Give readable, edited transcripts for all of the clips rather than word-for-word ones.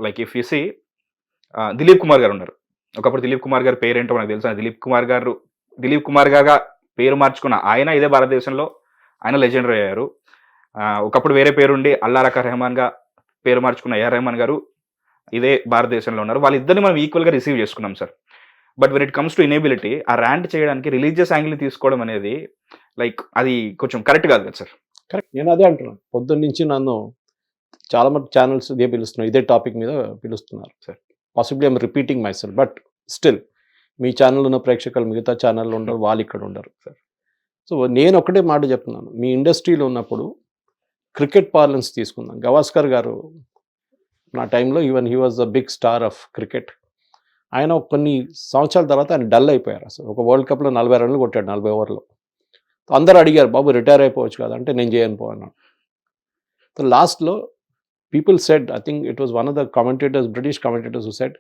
Like if you see Dilip Kumar garu ఉన్నారు. ఒకప్పుడు దిలీప్ కుమార్ గారి పేరేంటో మనకు తెలుసు. దిలీప్ కుమార్ గారుగా పేరు మార్చుకున్న ఆయన ఇదే భారతదేశంలో ఆయన లెజెండరీ అయ్యారు. ఒకప్పుడు వేరే పేరుండి అల్లారక రెహమాన్గా పేరు మార్చుకున్న ఏఆర్ రెహమాన్ గారు ఇదే భారతదేశంలో ఉన్నారు. వాళ్ళిద్దరిని మనం ఈక్వల్గా రిసీవ్ చేసుకున్నాం sir. But when it comes to inability, ఆ ర్యాంట్ చేయడానికి రిలీజియస్ యాంగిల్ తీసుకోవడం అనేది లైక్ అది కొంచెం కరెక్ట్ కాదు కదా సార్. కరెక్ట్, నేను అదే అంటున్నాను. పొద్దున్న నుంచి నన్ను చాలా మంది ఛానల్స్ ఇదే పిలుస్తున్నారు, ఇదే టాపిక్ మీద పిలుస్తున్నారు sir. Possibly I'm repeating my self, but still me channel ఉన్న ప్రేక్షకులు మిగతా ఛానల్లో ఉండరు, వాళ్ళు ఇక్కడ ఉండరు సార్. సో నేను ఒకటే మాట చెప్తున్నాను, మీ ఇండస్ట్రీలో ఉన్నప్పుడు క్రికెట్ పార్లెన్స్ తీసుకుందాం. గవాస్కర్ గారు నా టైంలో even he was the big star of cricket. ఆయన కొన్ని సంవత్సరాల తర్వాత ఆయన డల్ అయిపోయారు. అసలు ఒక వరల్డ్ కప్లో 40 రన్లు కొట్టాడు 40 ఓవర్లో. అందరూ అడిగారు, బాబు రిటైర్ అయిపోవచ్చు కదా అంటే, నేను చేయను పో అన్నాడు. సో లాస్ట్లో people said, I think it was one of the commentators, British commentators who said,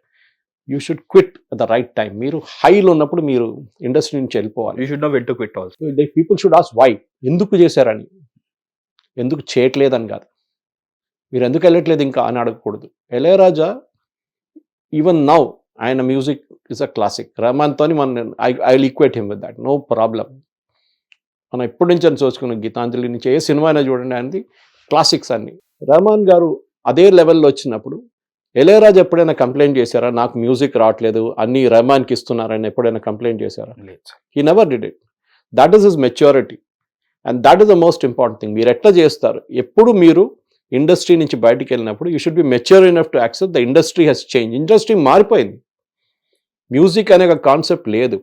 you should quit at the right time. మీరు హైలో ఉన్నప్పుడు మీరు ఇండస్ట్రీ నుంచి వెళ్ళిపోవాలి. You should know when to quit also. People should ask why, ఎందుకు చేశారని, ఎందుకు చేయట్లేదని కాదు, మీరు ఎందుకు వెళ్ళట్లేదు ఇంకా అని అడగకూడదు. ఇళయరాజా ఈవెన్ నౌ ఆయన మ్యూజిక్ ఇస్ అ క్లాసిక్. రెహమాన్తో I will equate him with that, no problem. మనం ఎప్పటి నుంచి అని చూసుకున్నాం, గీతాంజలి నుంచి ఏ సినిమా అయినా చూడండి, ఆయనది క్లాసిక్స్ అన్ని. రెహమాన్ గారు అదే లెవెల్లో వచ్చినప్పుడు ఇళయరాజా ఎప్పుడైనా కంప్లైంట్ చేశారా, నాకు మ్యూజిక్ రావట్లేదు అన్ని రెహమాన్కి ఇస్తున్నారని ఎప్పుడైనా కంప్లైంట్ చేశారా? He never did it. That is his maturity and that is the most important thing. మీరు ఎట్లా చేస్తారు, ఎప్పుడు మీరు ఇండస్ట్రీ నుంచి బయటికి వెళ్ళినప్పుడు you should be mature enough to accept the industry has change. Industry మారిపోయింది, మ్యూజిక్ అనే ఒక కాన్సెప్ట్ లేదు.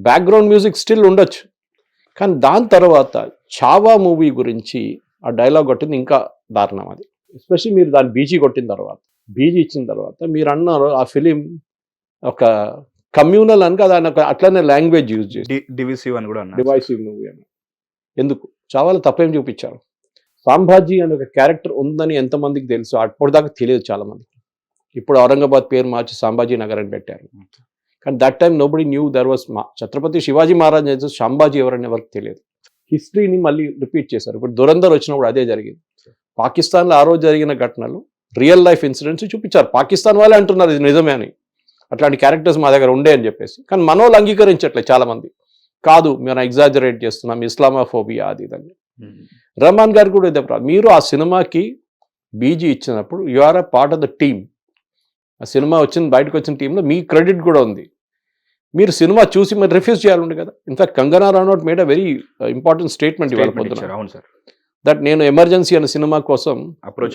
బ్యాక్గ్రౌండ్ మ్యూజిక్ స్టిల్ ఉండొచ్చు, కానీ దాని తర్వాత చావా మూవీ గురించి ఆ డైలాగ్ కొట్టింది ఇంకా దారుణం. అది ఎస్పెషల్లీ మీరు దాన్ని బీజీ కొట్టిన తర్వాత, బీజీ ఇచ్చిన తర్వాత మీరు అన్నారు ఆ ఫిలిం ఒక కమ్యూనల్ అని కదా, అట్లనే లాంగ్వేజ్ యూజ్ చేసి డివిసివ్ అని కూడా అన్నారు. డివైసివ్ మూవీ అని ఎందుకు? చావాలో తప్పేం చూపించారు. సాంబాజీ అనే ఒక క్యారెక్టర్ ఉందని ఎంతమందికి తెలుసు? అప్పటిదాకా తెలియదు చాలామందికి. ఇప్పుడు ఔరంగాబాద్ పేరు మార్చి సాంబాజీ నగర్ అని పెట్టారు, కానీ that time nobody knew there was Chhatrapati Shivaji Maharaj Sambhaji ఎవరని ఎవరికి తెలియదు. హిస్టరీని మళ్ళీ రిపీట్ చేశారు. ఇప్పుడు దురంధర్ వచ్చినప్పుడు అదే జరిగింది. పాకిస్తాన్లో ఆ రోజు జరిగిన ఘటనలు రియల్ లైఫ్ ఇన్సిడెంట్స్ చూపించారు. పాకిస్తాన్ వాళ్ళే అంటున్నారు ఇది నిజమే అని, అట్లాంటి క్యారెక్టర్స్ మా దగ్గర ఉండే అని చెప్పేసి. కానీ మనోళ్ళు అంగీకరించట్లేదు చాలామంది. కాదు మేము ఎగ్జాజరేట్ చేస్తున్నాం, ఇస్లామోఫోబియా అది ఇదని. రెహమాన్ గారు కూడా ఇదే ప్రాబ్లం. మీరు ఆ సినిమాకి బీజీ ఇచ్చినప్పుడు you are a part of the team. ఆ సినిమా బయటకు వచ్చిన టీంలో మీ క్రెడిట్ కూడా ఉంది. మీరు సినిమా చూసి మరి రిఫ్యూజ్ చేయాలండి కదా. In fact Kangana run out made a very important statement ఇవాళ పొద్దున, అవును సార్, దట్ నేను ఎమర్జెన్సీ అనే సినిమా కోసం అప్రోచ్